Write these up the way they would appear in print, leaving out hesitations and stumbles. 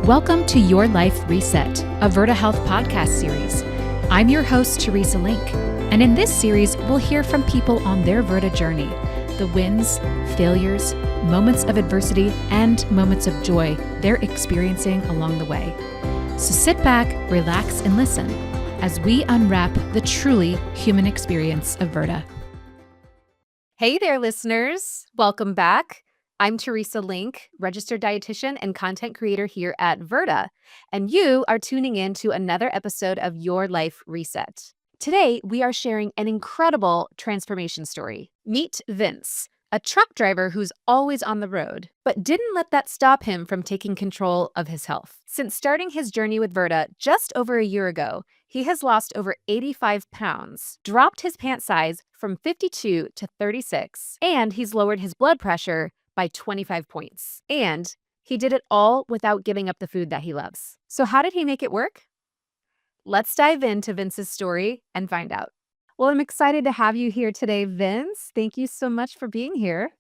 Welcome to Your Life Reset, a Virta Health podcast series. I'm your host, Teresa Link, and in this series, we'll hear from people on their Virta journey, the wins, failures, moments of adversity, and moments of joy they're experiencing along the way. So sit back, relax, and listen as we unwrap the truly human experience of Virta. Hey there, listeners. Welcome back. I'm Teresa Link, registered dietitian and content creator here at Virta, and you are tuning in to another episode of Your Life Reset. Today, we are sharing an incredible transformation story. Meet Vince, a truck driver who's always on the road, but didn't let that stop him from taking control of his health. Since starting his journey with Virta just over a year ago, he has lost over 85 pounds, dropped his pant size from 52 to 36, and he's lowered his blood pressure by 25 points. And he did it all without giving up the food that he loves. So how did he make it work? Let's dive into Vince's story and find out. Well, I'm excited to have you here today, Vince. Thank you so much for being here.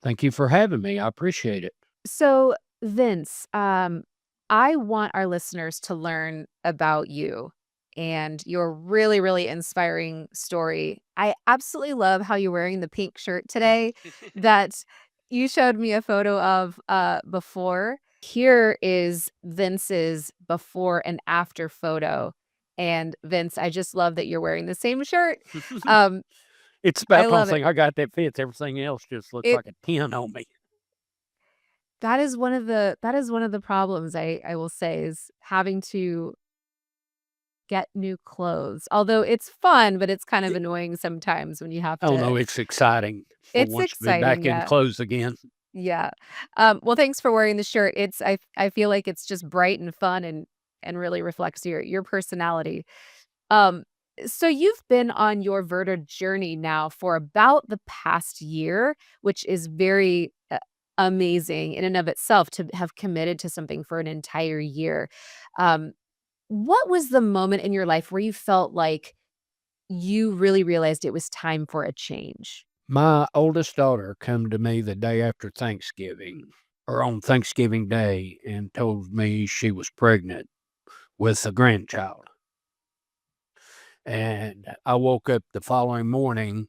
Thank you for having me. I appreciate it. So, Vince, I want our listeners to learn about you and your really, really inspiring story. I absolutely love how you're wearing the pink shirt today that you showed me a photo of before. Here is Vince's before and after photo. And Vince, I just love that you're wearing the same shirt. It's I about the only love it. thing I got that fits. Everything else just looks It like a 10 on me. that is one of the problems I will say is having to get new clothes. Although it's fun, but it's kind of annoying sometimes when you have Oh, no, to. it's exciting for It's once to be exciting, back in yeah. clothes again. Yeah. Well, thanks for wearing the shirt. I feel like it's just bright and fun and really reflects your personality. Um, so you've been on your Virta journey now for about the past year, which is very amazing in and of itself to have committed to something for an entire year. Um, what was the moment in your life where you felt like you really realized it was time for a change? My oldest daughter come to me the day after Thanksgiving, or on Thanksgiving Day, and told me she was pregnant with a grandchild. And I woke up the following morning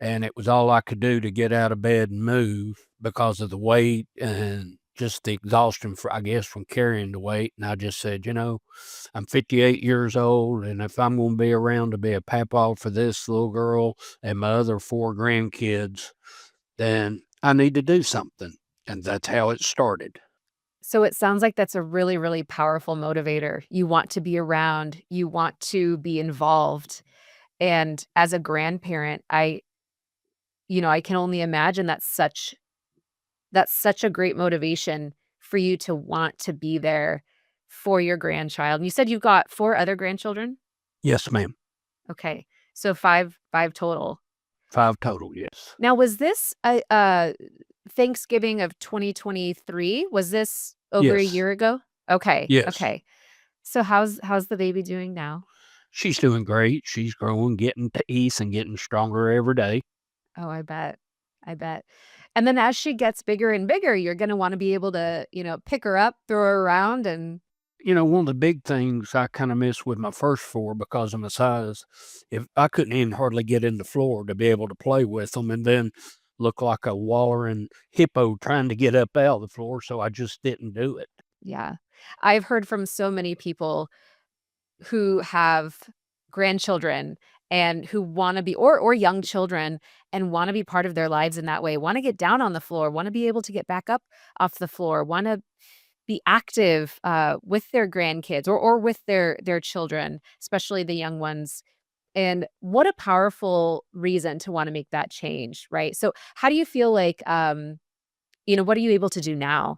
and it was all I could do to get out of bed and move because of the weight and just the exhaustion for, I guess, from carrying the weight. And I just said, I'm 58 years old, and if I'm going to be around to be a papa for this little girl and my other 4 grandkids, then I need to do something. And that's how it started. So it sounds like that's a really, really powerful motivator. You want to be around, you want to be involved. And as a grandparent, I can only imagine that's such a great motivation for you to want to be there for your grandchild. And you said you've got 4 other grandchildren? Yes, ma'am. Okay. So five total. 5 total, yes. Now, was this a Thanksgiving of 2023? Was this over a Yes, year ago? Okay. yes. Okay. So how's the baby doing now? She's doing great. She's growing, getting teeth and getting stronger every day. Oh, I bet. I bet. And then as she gets bigger and bigger, you're gonna wanna be able to, pick her up, throw her around, and One of the big things I kinda missed with my first 4 because of my size, if I couldn't even hardly get in the floor to be able to play with them, and then look like a wallering hippo trying to get up out of the floor, so I just didn't do it. yeah. I've heard from so many people who have grandchildren and who wanna be or young children and wanna be part of their lives in that way, wanna get down on the floor, wanna be able to get back up off the floor, wanna be active, with their grandkids or with their children, especially the young ones. And what a powerful reason to wanna make that change, right? So how do you feel like, what are you able to do now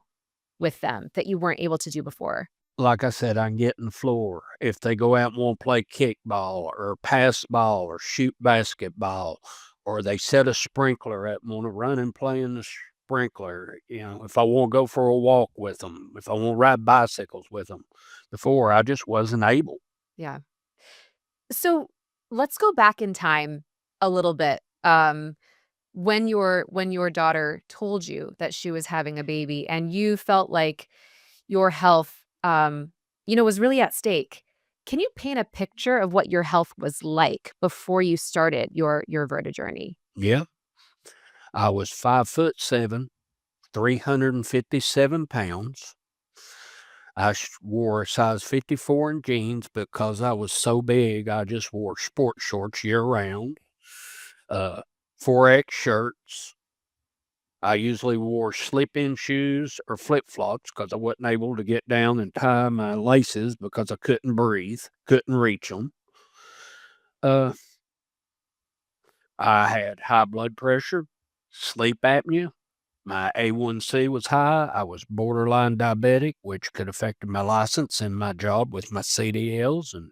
with them that you weren't able to do before? Like I said, I can get in the floor. If they go out and wanna play kickball or pass ball or shoot basketball, or they set a sprinkler up and wanna run and play in the sprinkler, if I wanna go for a walk with them, if I wanna ride bicycles with them. Before, I just wasn't able. Yeah. So let's go back in time a little bit. When your daughter told you that she was having a baby and you felt like your health, was really at stake. Can you paint a picture of what your health was like before you started your Virta journey? Yeah. I was 5'7", 357 pounds. I wore a size 54 in jeans because I was so big, I just wore sport shorts year round. 4X shirts. I usually wore slip-in shoes or flip-flops because I wasn't able to get down and tie my laces because I couldn't breathe, couldn't reach them. Uh, I had high blood pressure, sleep apnea. My A1C was high. I was borderline diabetic, which could affect my license and my job with my CDLs, and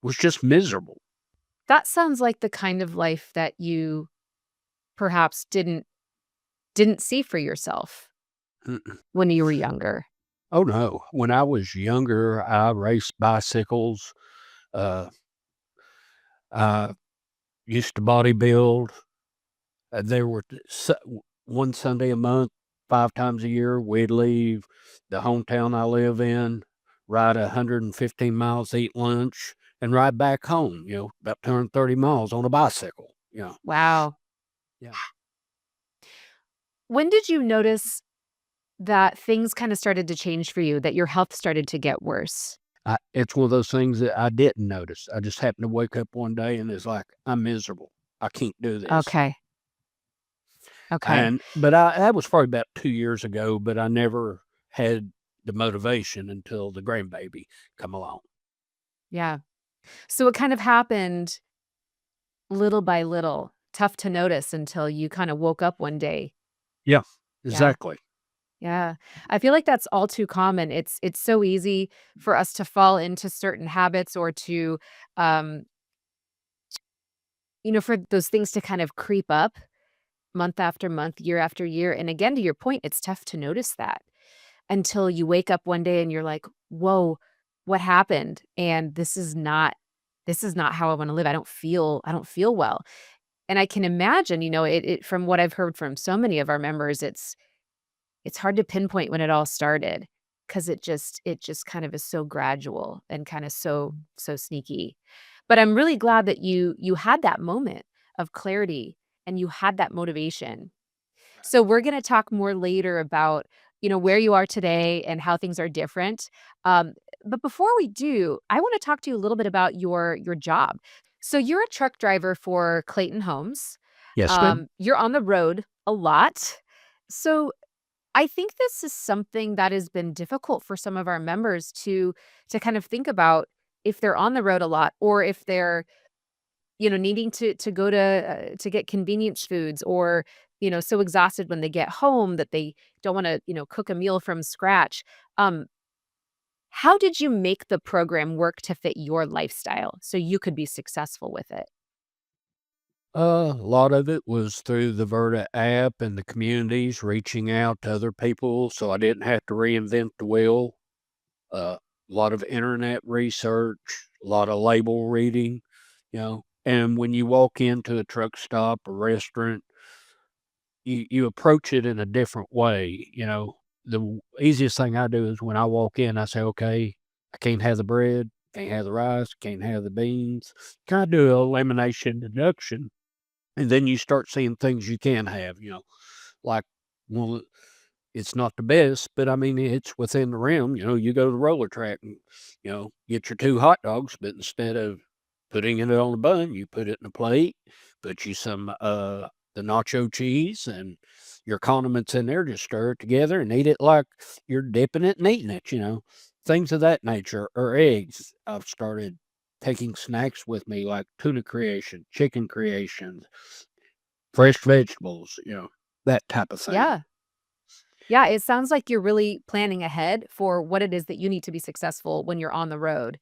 was just miserable. That sounds like the kind of life that you perhaps didn't see for yourself Mm-mm. when you were younger. Oh no. When I was younger, I raced bicycles. Uh, I used to bodybuild. There were one Sunday a month, 5 times a year, we'd leave the hometown I live in, ride 115 miles, eat lunch, and ride back home, about 230 miles on a bicycle. Wow. Yeah. When did you notice that things kinda started to change for you, that your health started to get worse? It's one of those things that I didn't notice. I just happened to wake up one day and it's like, I'm miserable. I can't do this. Okay. Okay. But that was probably about 2 years ago, but I never had the motivation until the grandbaby come along. Yeah. So it kind of happened little by little. Tough to notice until you kinda woke up one day. Yeah, Yeah. exactly. Yeah. I feel like that's all too common. It's so easy for us to fall into certain habits or to, um, for those things to kind of creep up month after month, year after year. And again, to your point, it's tough to notice that until you wake up one day and you're like, "Whoa, what happened?" And this is not how I want to live. I don't feel well. And I can imagine, it from what I've heard from so many of our members, it's hard to pinpoint when it all started because it just kind of is so gradual and kind of so sneaky. But I'm really glad that you had that moment of clarity and you had that motivation. So we're gonna talk more later about, where you are today and how things are different. Um, but before we do, I wanna talk to you a little bit about your job. So you're a truck driver for Clayton Homes. Yes, ma'am. You're on the road a lot. So I think this is something that has been difficult for some of our members to kind of think about if they're on the road a lot or if they're, needing to go to get convenience foods or, so exhausted when they get home that they don't wanna, cook a meal from scratch. Um, how did you make the program work to fit your lifestyle so you could be successful with it? A lot of it was through the Verta app and the communities, reaching out to other people so I didn't have to reinvent the wheel. A lot of internet research, a lot of label reading, and when you walk into a truck stop or restaurant, you approach it in a different way. The easiest thing I do is when I walk in, I say, okay, I can't have the bread, can't have the rice, can't have the beans. Kind of do an elimination deduction, and then you start seeing things you can have. Like, well, it's not the best, but I mean, it's within the realm. You go to the roller track and, get your 2 hot dogs, but instead of putting it on a bun, you put it in a plate, put you some, the nacho cheese and your condiments in there, just stir it together and eat it like you're dipping it and eating it. Things of that nature, or eggs. I've started taking snacks with me like tuna creation, chicken creation, fresh vegetables, that type of thing. Yeah. Yeah, it sounds like you're really planning ahead for what it is that you need to be successful when you're on the road.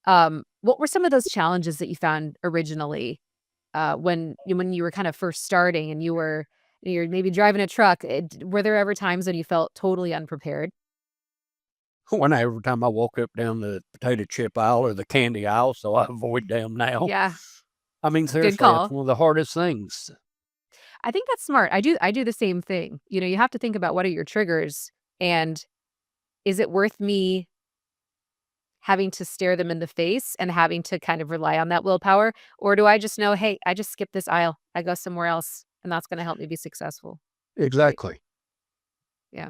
What were some of those challenges that you found originally, when you were kind of first starting and you're maybe driving a truck? Were there ever times when you felt totally unprepared? Every time I walk up down the potato chip aisle or the candy aisle, so I avoid them now. Yeah, I mean, good seriously, it's call. one of the hardest things. I think that's smart. I do the same thing. You have to think about what are your triggers, and is it worth me having to stare them in the face and having to kind of rely on that willpower? Or do I just know, hey, I just skip this aisle. I go somewhere else, and that's going to help me be successful. Right. Exactly. Yeah.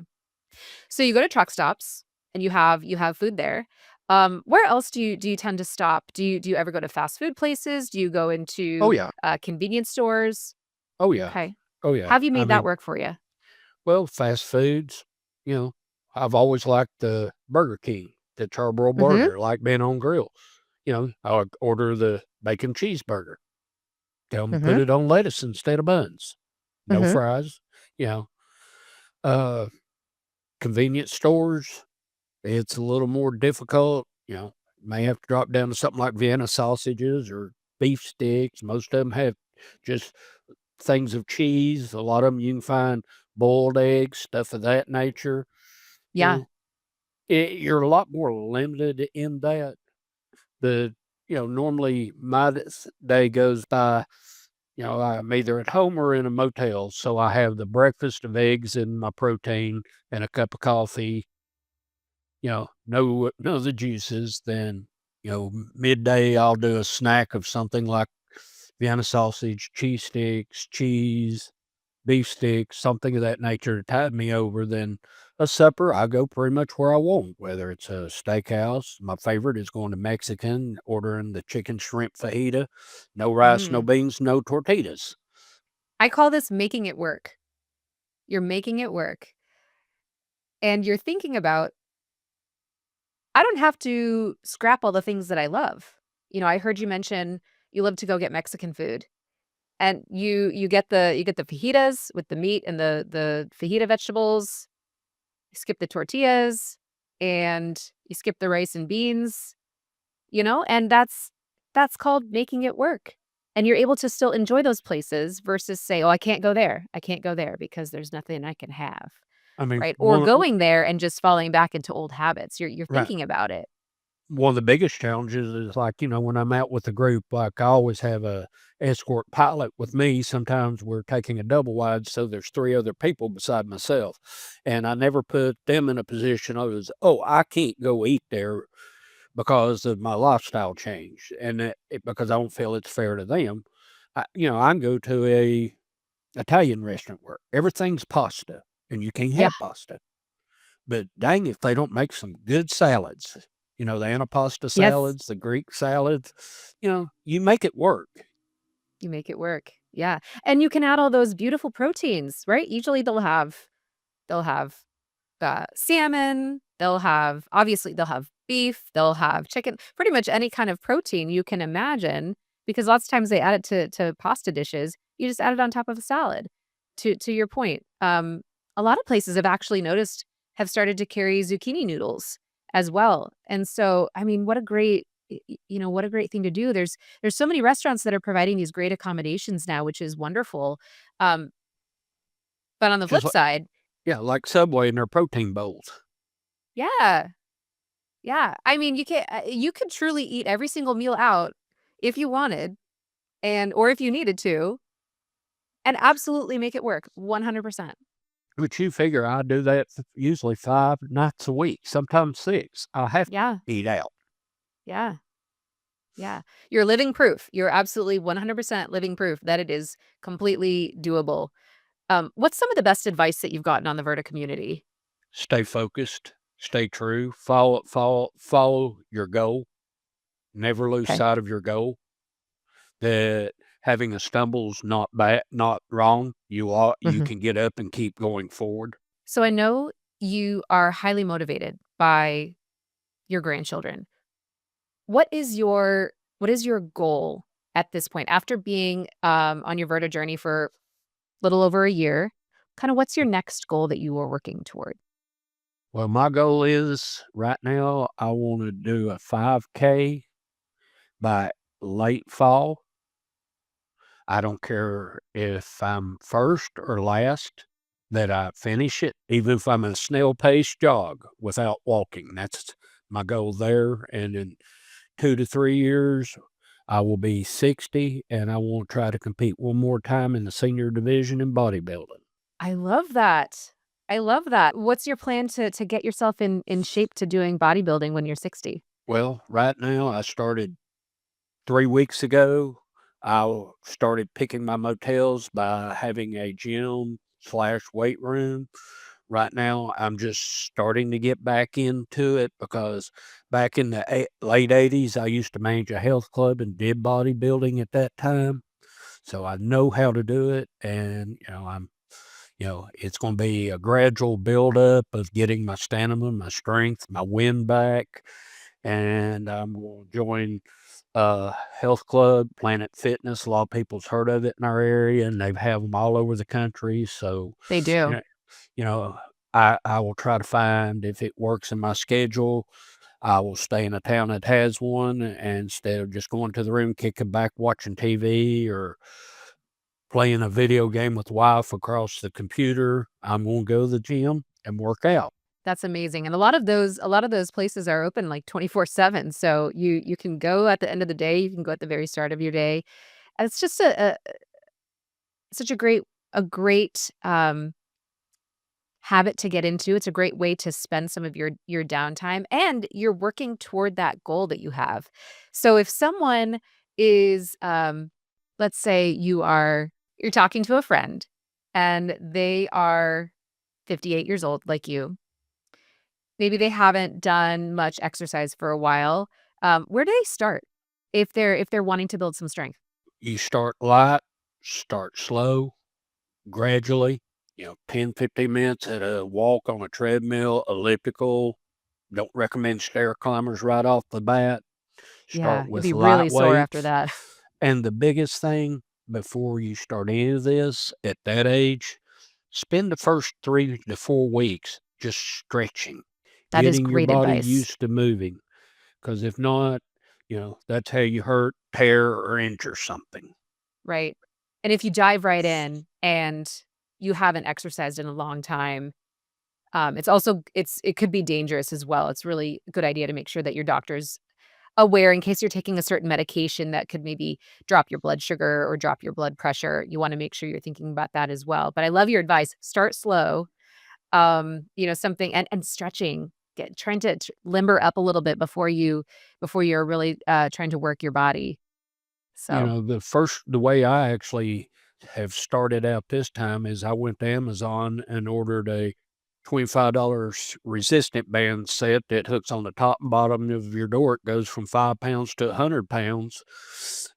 So you go to truck stops and you have food there. Where else do you tend to stop? Do you ever go to fast food places? Do you go Oh, into yeah. convenience stores? Oh, yeah. Okay. Oh, How yeah. have you I made that mean, work for you? well, fast foods, you know, I've always liked the Burger King, the Charbroil Mhm. burger, like being on grill. I would order the bacon cheeseburger. Tell them to put Mhm. it on lettuce instead of buns. No Mhm. fries. You know, uh, convenience stores, it's a little more difficult. May have to drop down to something like Vienna sausages or beef sticks. Most of them have just things of cheese. A lot of them you can find boiled eggs, stuff of that nature. You Yeah. know, you're a lot more limited in that. Normally my day goes by, I'm either at home or in a motel. So I have the breakfast of eggs and my protein and a cup of coffee, no of the juices. Then, midday I'll do a snack of something like Vienna sausage, cheese sticks, cheese, beef sticks, something of that nature to tide me over. Then a supper, I go pretty much where I want, whether it's a steakhouse. My favorite is going to Mexican, ordering the chicken shrimp fajita, no rice, no Mm. beans, no tortillas. I call this making it work. You're making it work, and you're thinking about, I don't have to scrap all the things that I love. I heard you mention you love to go get Mexican food, and you get the fajitas with the meat and the fajita vegetables. You skip the tortillas, and you skip the rice and beans, and that's called making it work. And you're able to still enjoy those places versus say, "Oh, I can't go there. I can't go there because there's nothing I can have." I mean, Right? Or going there and just falling back into old habits. You're right. thinking about it. One of the biggest challenges is like, when I'm out with a group, like I always have a escort pilot with me. Sometimes we're taking a double wide, so there's three other people beside myself. And I never put them in a position of as, oh, I can't go eat there because of my lifestyle change. And because I don't feel it's fair to them. I can go to a Italian restaurant where everything's pasta and you can't Yeah. have pasta. But dang if they don't make some good salads. The antipasta Yes. salads, the Greek salads, you make it work. You make it work. Yeah. And you can add all those beautiful proteins, right? Usually they'll have salmon, they'll have beef, they'll have chicken, pretty much any kind of protein you can imagine, because lots of times they add it to pasta dishes. You just add it on top of a salad. To your point, a lot of places have started to carry zucchini noodles as well. And so, I mean, what a great thing to do. There's so many restaurants that are providing these great accommodations now, which is wonderful. Um, but on the Just flip like, side, yeah, like Subway and their protein bowls. yeah, yeah. I mean, you could truly eat every single meal out if you wanted or if you needed to, and absolutely make it work 100%. But you figure I do that usually 5 nights a week, sometimes six. I have to Yeah, eat out. yeah, yeah. You're living proof. You're absolutely 100% living proof that it is completely doable. What's some of the best advice that you've gotten on the Verta community? Stay focused, stay true, follow your goal. Never lose Okay. sight of your goal. That having a stumble's not bad, not wrong. You Mhm. can get up and keep going forward. So I know you are highly motivated by your grandchildren. What is your goal at this point after being on your Verta journey for a little over a year? Kind of what's your next goal that you are working toward? Well, my goal is right now I want to do a 5K by late fall. I don't care if I'm first or last, that I finish it, even if I'm a snail pace jog without walking. That's my goal there. And in 2 to 3 years, I will be 60 and I want to try to compete one more time in the senior division in bodybuilding. I love that. I love that. What's your plan to get yourself in shape to doing bodybuilding when you're 60? Well, right now I started 3 weeks ago. I started picking my motels by having a gym/weight room. Right now, I'm just starting to get back into it because back in the late 80s, I used to manage a health club and did bodybuilding at that time. So I know how to do it. And, it's going to be a gradual buildup of getting my stamina, my strength, my wind back. And I'm going to join a health club, Planet Fitness. A lot of people's heard of it in our area, and they have them all over the country. So, They you do. know, you know, I will try to find if it works in my schedule. I will stay in a town that has one, and instead of just going to the room, kicking back, watching TV or playing a video game with wife across the computer, I'm going to go to the gym and work out. That's amazing, and a lot of those places are open, like, 24/7, so you can go at the end of the day, you can go at the very start of your day, and it's just such a great habit to get into. It's a great way to spend some of your downtime, and you're working toward that goal that you have. So if someone is, let's say you're talking to a friend, and they are 58 years old like you. Maybe they haven't done much exercise for a while. Where do they start if they're wanting to build some strength? You start light, start slow, gradually, 10, 15 minutes at a walk on a treadmill, elliptical. Don't recommend stair climbers right off the bat. Yeah, Start you'll with be light really sore after weights. that. And the biggest thing before you start any of this at that age, spend the first 3 to 4 weeks just stretching, That is getting your great body advice. used to moving. Because if not, that's how you hurt, tear, or injure something. Right. And if you dive right in and you haven't exercised in a long time, it could be dangerous as well. It's really a good idea to make sure that your doctor's aware in case you're taking a certain medication that could maybe drop your blood sugar or drop your blood pressure. You wanna make sure you're thinking about that as well. But I love your advice. Start slow, something and stretching. Trying to limber up a little bit before you're really, trying to work your body. So The way I actually have started out this time is I went to Amazon and ordered a $25 resistant band set that hooks on the top and bottom of your door. It goes from 5 pounds to 100 pounds,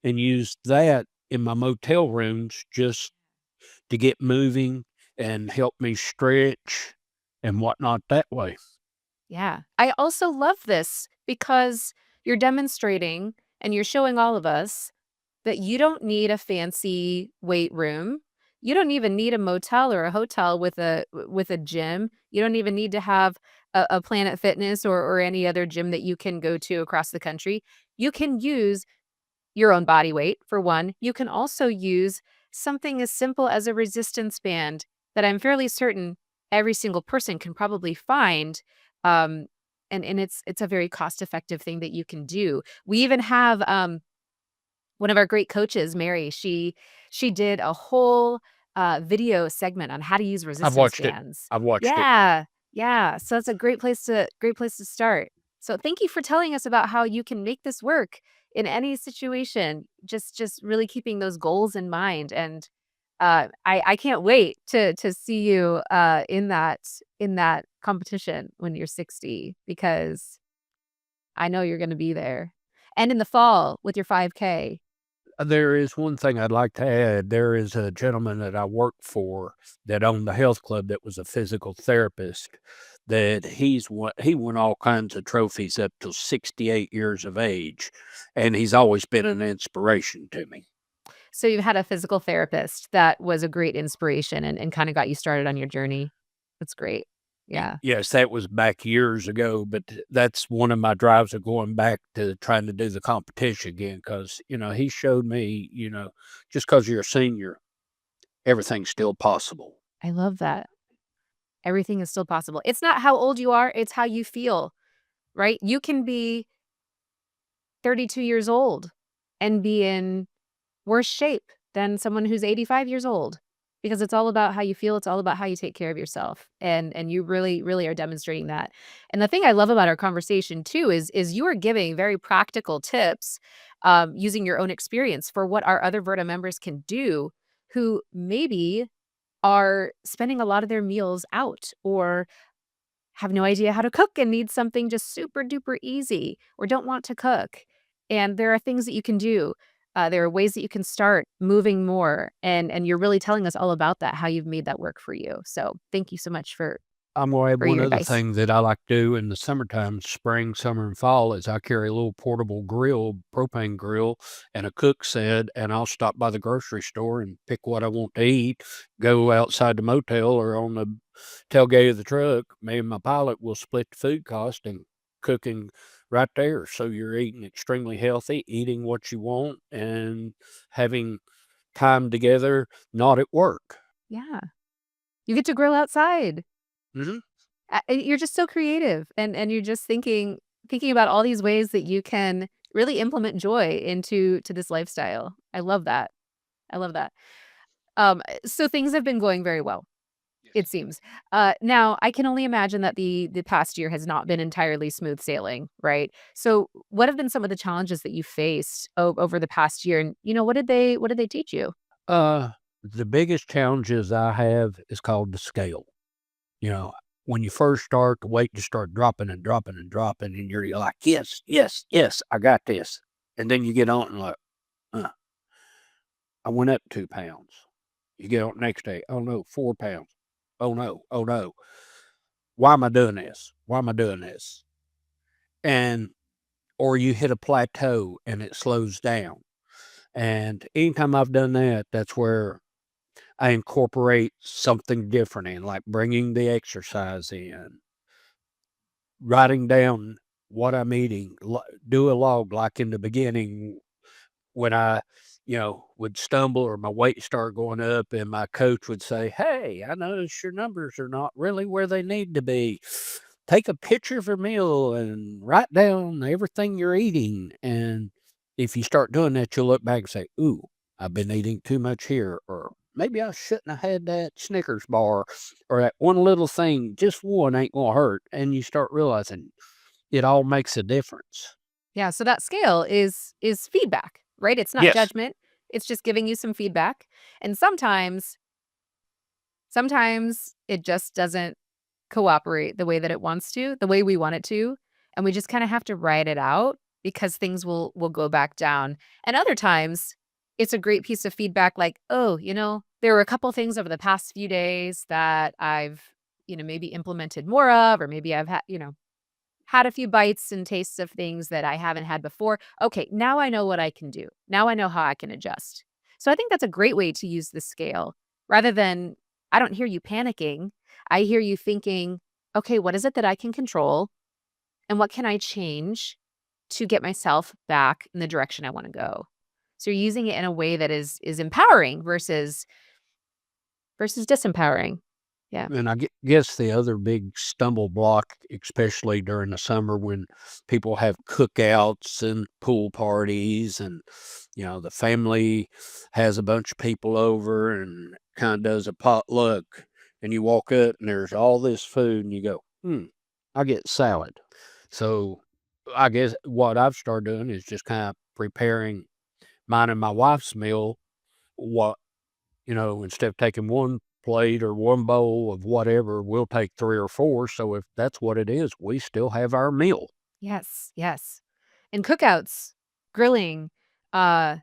and used that in my motel rooms just to get moving and help me stretch and whatnot that way. yeah. I also love this because you're demonstrating and you're showing all of us that you don't need a fancy weight room. You don't even need a motel or a hotel with a gym. You don't even need to have a Planet Fitness or any other gym that you can go to across the country. You can use your own body weight, for one. You can also use something as simple as a resistance band that I'm fairly certain every single person can probably find. Um, and it's a very cost-effective thing that you can do. We even have one of our great coaches, Mary, she did a whole, video segment on how to use I've resistance watched it. bands. I've watched it. Yeah, yeah, so it's a great place to start. So thank you for telling us about how you can make this work in any situation, just really keeping those goals in mind, and, I can't wait to see you, in that competition when you're 60 because I know you're gonna be there. And in the fall with your 5K. There is one thing I'd like to add. There is a gentleman that I worked for that owned the health club that was a physical therapist that he won all kinds of trophies up to 68 years of age, and he's always been an inspiration to me. So you had a physical therapist that was a great inspiration and kinda got you started on your journey. That's great. Yeah. Yes, that was back years ago, but that's one of my drives of going back to trying to do the competition again because, he showed me, just because you're a senior, everything's still possible. I love that. Everything is still possible. It's not how old you are, it's how you feel, right? You can be 32 years old and be in worse shape than someone who's 85 years old. because it's all about how you feel. It's all about how you take care of yourself. And you really, really are demonstrating that. And the thing I love about our conversation too is you are giving very practical tips using your own experience for what our other Verta members can do who maybe are spending a lot of their meals out or have no idea how to cook and need something just super duper easy or don't want to cook. And there are things that you can do. There are ways that you can start moving more. And you're really telling us all about that, how you've made that work for you. So thank you so much I'm gonna add for one your other advice. thing that I like to do in the summertime, spring, summer, and fall is I carry a little portable grill, propane grill, and a cook set, and I'll stop by the grocery store and pick what I want to eat, go outside the motel or on the tailgate of the truck. Me and my pilot will split the food cost and cooking right there. So you're eating extremely healthy, eating what you want, and having time together, not at work. Yeah. You get to grill outside. Mhm. You're just so creative and you're just thinking about all these ways that you can really implement joy into this lifestyle. I love that. I love that. So things have been going very well, it seems. Now I can only imagine that the past year has not been entirely smooth sailing, right? So what have been some of the challenges that you faced over the past year? And what did they teach you? Uh, the biggest challenges I have is called the scale. You know, when you first start, the weight just start dropping and dropping and dropping, and you're like, yes, yes, yes, I got this. And then you get on and like, uh, I went up 2 pounds. You get on the next day, oh no, 4 pounds. Oh no, oh no. Why am I doing this? Why am I doing this? And or you hit a plateau and it slows down. And anytime I've done that, that's where I incorporate something different in, like bringing the exercise in, writing down what I'm eating, do a log like in the beginning when I, would stumble or my weight start going up and my coach would say, "Hey, I notice your numbers are not really where they need to be. Take a picture of your meal and write down everything you're eating." And if you start doing that, you'll look back and say, "Ooh, I've been eating too much here," or maybe I shouldn't have had that Snickers bar, or that one little thing, just one ain't gonna hurt. And you start realizing it all makes a difference. Yeah, so that scale is feedback, right? It's not Yes. judgment. It's just giving you some feedback. And sometimes it just doesn't cooperate the way that it wants to, the way we want it to, and we just kinda have to ride it out because things will go back down. And other times, it's a great piece of feedback like, "Oh, there were a couple things over the past few days that I've, maybe implemented more of, or maybe I've had a few bites and tastes of things that I haven't had before. Okay, now I know what I can do. Now I know how I can adjust." So I think that's a great way to use the scale rather than I don't hear you panicking. I hear you thinking, okay, what is it that I can control and what can I change to get myself back in the direction I want to go? So you're using it in a way that is empowering versus disempowering. Yeah. And I guess the other big stumble block, especially during the summer when people have cookouts and pool parties and, the family has a bunch of people over and kind of does a potluck and you walk up and there's all this food and you go, I get salad. So I guess what I've started doing is just kind of preparing mine and my wife's meal. What instead of taking one plate or one bowl of whatever, we'll take 3 or 4, so if that's what it is, we still have our meal. Yes. Yes. And cookouts, grilling, uh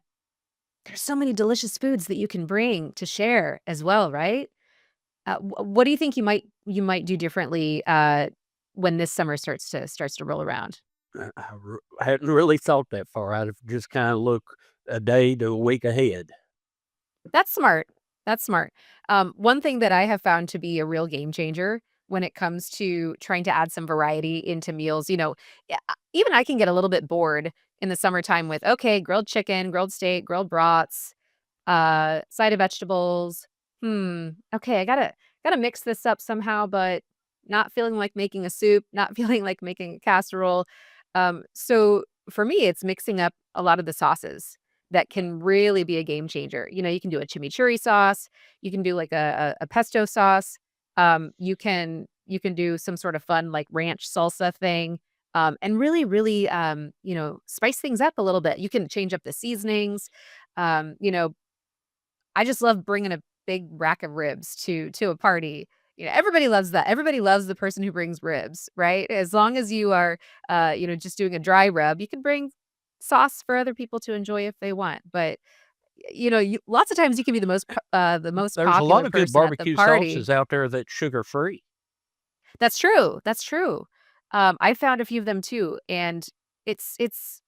there's so many delicious foods that you can bring to share as well, right? What do you think you might do differently, when this summer starts to roll around? Hadn't really thought that far. I'd just kinda look a day to a week ahead. That's smart. That's smart. One thing that I have found to be a real game changer when it comes to trying to add some variety into meals, yeah, even I can get a little bit bored in the summertime with, okay, grilled chicken, grilled steak, grilled brats, side of vegetables. Okay, I gotta mix this up somehow, but not feeling like making a soup, not feeling like making a casserole. So for me, it's mixing up a lot of the sauces. that can really be a game changer. You can do a chimichurri sauce, you can do like a pesto sauce, you can do some sort of fun like ranch salsa thing, and really, really, spice things up a little bit. You can change up the seasonings. Um, you know, I just love bringing a big rack of ribs to a party. Everybody loves that. Everybody loves the person who brings ribs, right? As long as you are, just doing a dry rub, you can bring sauce for other people to enjoy if they want. But lots of times you can be the most There's a popular lot of good person at the barbecue party. sauces out there that's sugar-free. That's true. That's true. I found a few of them too, and it's it's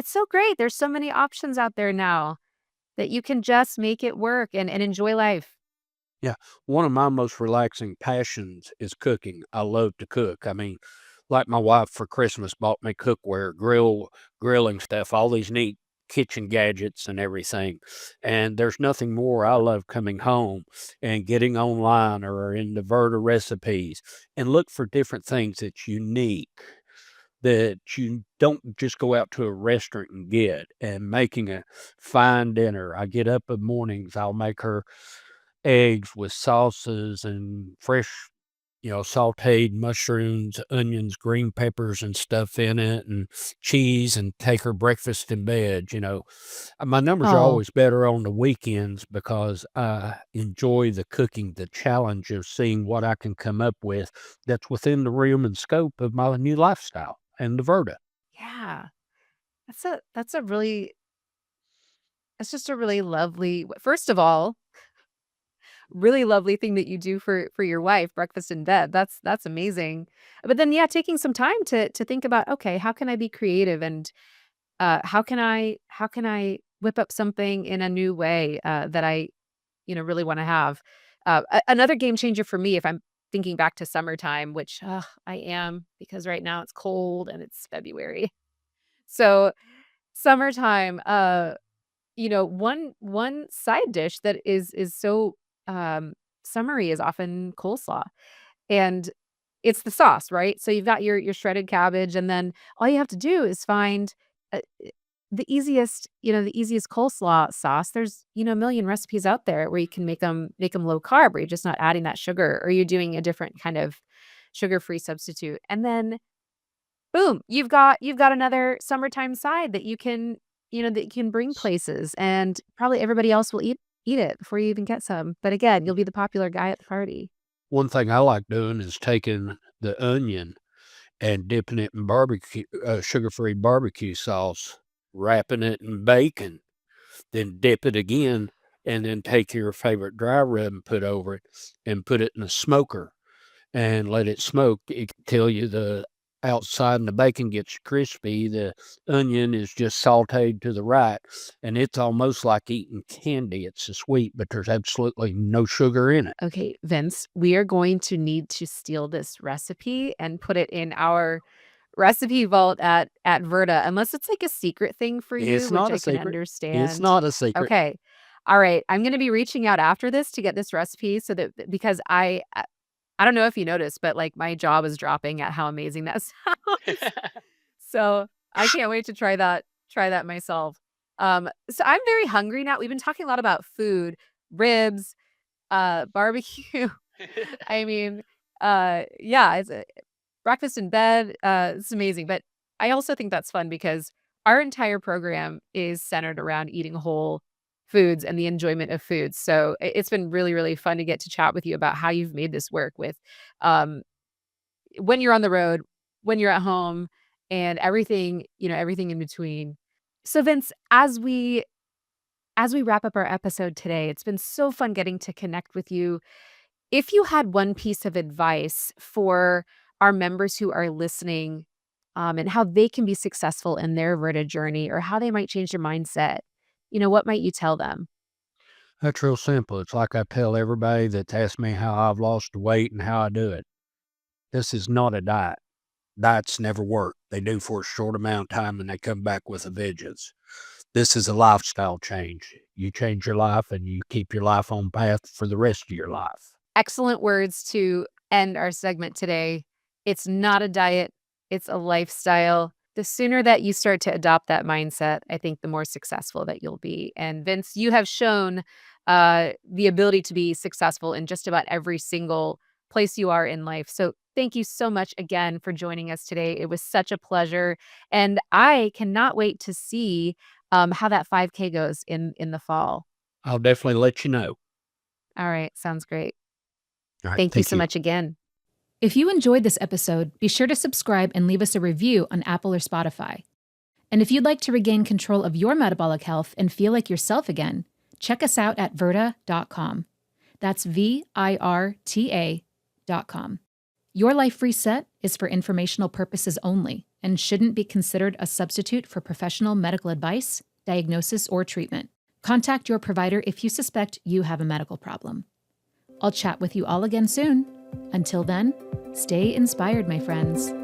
so great. There's so many options out there now that you can just make it work and enjoy life. Yeah, one of my most relaxing passions is cooking. I love to cook. I mean, like my wife for Christmas bought me cookware, grilling stuff, all these neat kitchen gadgets and everything. And there's nothing more I love coming home and getting online or in the Verta recipes and look for different things that's unique that you don't just go out to a restaurant and get, and making a fine dinner. I get up in mornings, I'll make her eggs with sauces and fresh, sauteed mushrooms, onions, green peppers, and stuff in it, and cheese, and take her breakfast in bed. My numbers are Oh, always better on the weekends because I enjoy the cooking, the challenge of seeing what I can come up with that's within the realm and scope of my new lifestyle and the Verta. yeah. That's just a really lovely first of all, really lovely thing that you do for your wife, breakfast in bed. That's amazing. But then, yeah, taking some time to think about, okay, how can I be creative and how can I whip up something in a new way that I really want to have. Another game changer for me, if I'm thinking back to summertime, which I am because right now it's cold and it's February. So summertime, one side dish that is so um, summery is often coleslaw, and it's the sauce, right? So you've got your shredded cabbage, and then all you have to do is find uh, the easiest coleslaw sauce. There's a million recipes out there where you can make them low carb, where you're just not adding that sugar, or you're doing a different kind of sugar-free substitute, and then boom, you've got another summertime side that you can bring places, and probably everybody else will eat it before you even get some. But again, you'll be the popular guy at the party. One thing I like doing is taking the onion and dipping it in sugar-free barbecue sauce, wrapping it in bacon, then dip it again, and then take your favorite dry rub and put over it, and put it in a smoker and let it smoke till the outside and the bacon gets crispy. The onion is just sauteed to the right, and it's almost like eating candy. It's so sweet, but there's absolutely no sugar in it. Okay, Vince, we are going to need to steal this recipe and put it in our recipe vault at Verta, unless it's like a secret thing for you, It's which not a I can secret. It's understand. not a secret. Okay. All right. I'm going to be reaching out after this to get this recipe so that because I don't know if you noticed, but like my jaw was dropping at how amazing that sounds. So I can't wait to try that myself. So I'm very hungry now. We've been talking a lot about food, ribs, barbecue. I mean, yeah, it's breakfast in bed, it's amazing, but I also think that's fun because our entire program is centered around eating whole foods and the enjoyment of foods, so it's been really, really fun to get to chat with you about how you've made this work with, um, when you're on the road, when you're at home, and everything in between. So Vince, as we wrap up our episode today, it's been so fun getting to connect with you. If you had one piece of advice for our members who are listening, and how they can be successful in their Verta journey or how they might change their mindset, what might you tell them? That's real simple. It's like I tell everybody that's asked me how I've lost the weight and how I do it. This is not a diet. Diets never work. They do for a short amount of time and they come back with a vengeance. This is a lifestyle change. You change your life and you keep your life on path for the rest of your life. Excellent words to end our segment today. It's not a diet, it's a lifestyle. The sooner that you start to adopt that mindset, I think the more successful that you'll be. And Vince, you have shown the ability to be successful in just about every single place you are in life. So thank you so much again for joining us today. It was such a pleasure. And I cannot wait to see how that 5K goes in the fall. I'll definitely let you know. All right. Sounds great. All right. Thank you so much again. If you enjoyed this episode, be sure to subscribe and leave us a review on Apple or Spotify. And if you'd like to regain control of your metabolic health and feel like yourself again, check us out at virta.com. That's VIRTA.com. Your Life Reset is for informational purposes only and shouldn't be considered a substitute for professional medical advice, diagnosis, or treatment. Contact your provider if you suspect you have a medical problem. I'll chat with you all again soon. Until then, stay inspired, my friends.